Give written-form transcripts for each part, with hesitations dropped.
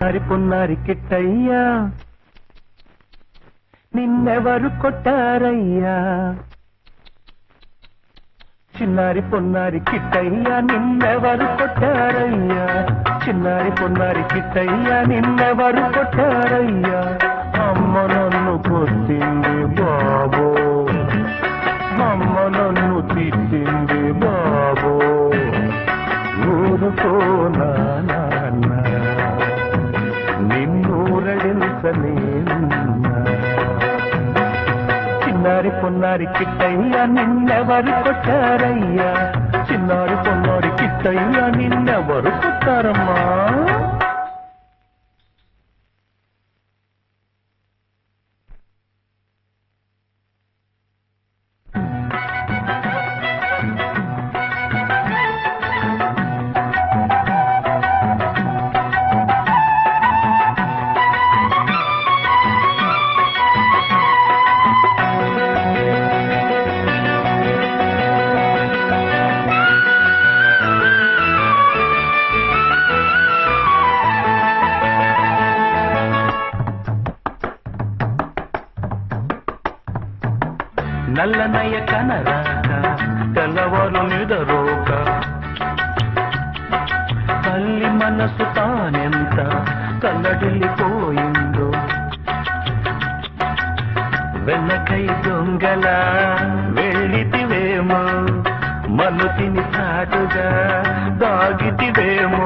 పొన్నారి కిట్టయ్యా నిన్నెవరు కొట్టారయ్యా చిన్నారి పొన్నారి కిట్టయ్యా నిన్నెవరు కొట్టారయ్యా చిన్నారి పొన్నారి కిట్టయ్యా నిన్నెవరు కొట్టారయ్యా అమ్మ నన్ను కొట్టింది బాబో అమ్మ నన్ను తిట్టింది బాబో ఊరుకో నాన్న నిన్నూరడించలేనున్నా చిన్నారి పొన్నారి కిట్టయ్యా నిన్నెవరు కొట్టారయ్యా చిన్నారి పొన్నారి కిట్టయ్యా నిన్నెవరు కొట్టారమ్మా నల్లనయ్య కనరాక తెల్లవారు నిదరోక తల్లి మనసు తానెంత కల్లడిల్లిపోయిందో వెన్నకై దొంగల వెళ్ళితివేమో మనుతిని చాటుగా దాగితివేమో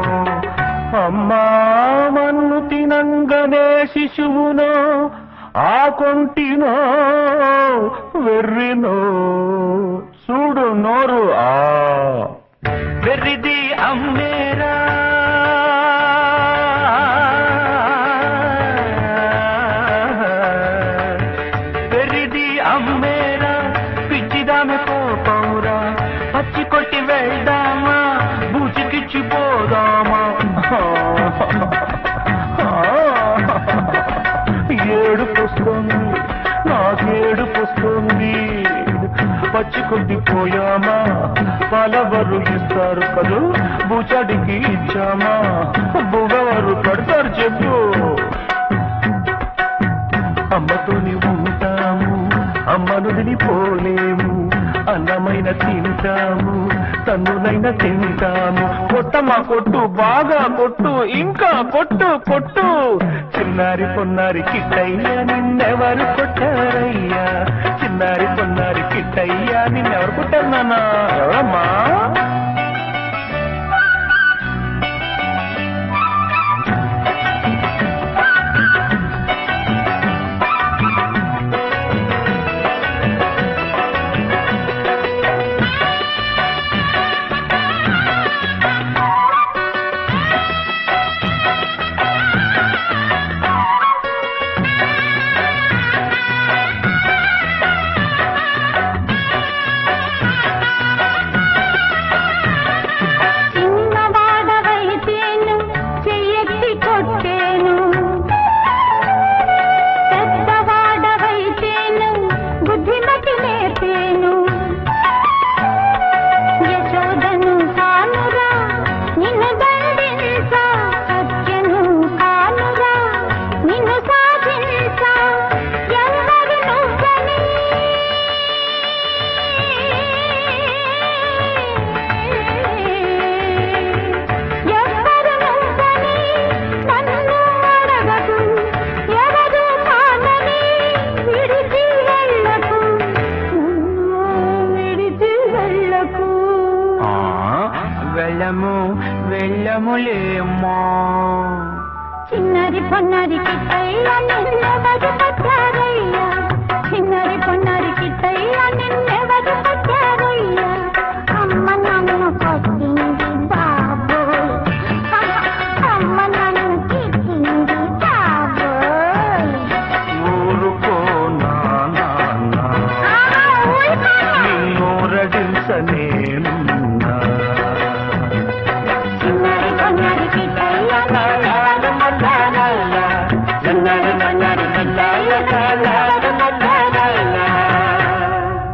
అమ్మా మన్ను తినంగనే శిశువునో ఆ కొంటినో వెర్రినో చూడు నోరు ఆ వెర్రిది అమ్మేరా వెర్రిది అమ్మేరా పిచ్చిదామె కోపంరా పచ్చి కొట్టి వెళ్దామా బూచికిచ్చిపోదామా ఏడుపొస్తుంది నాకేడుపొస్తుంది పచ్చి కొద్దిపోయామా పాలవరు ఇస్తారు కదూ బూచాడికి ఇచ్చామా బుగవరు కడతారు చెప్పు అమ్మతోని ఉంటాము అమ్మను విడిపోలేము అన్నమైన తింటాము తన్నులైన తింటాము కొట్టమా కొట్టు బాగా కొట్టు ఇంకా కొట్టు కొట్టు చిన్నారి పొన్నారి కిట్టయ్యా నిన్నెవరు కొట్టారయ్యా చిన్నారి పొన్నారి కిట్టయ్యా నిన్నెవరు కొట్టారు నాన్న ఎవరమ్మా వెళ్ళములేమ్మా చిన్నారి పొన్నారి కిట్టయ్యా నిన్నెవరు కొట్టారయ్యా చిన్నారి పొన్నారి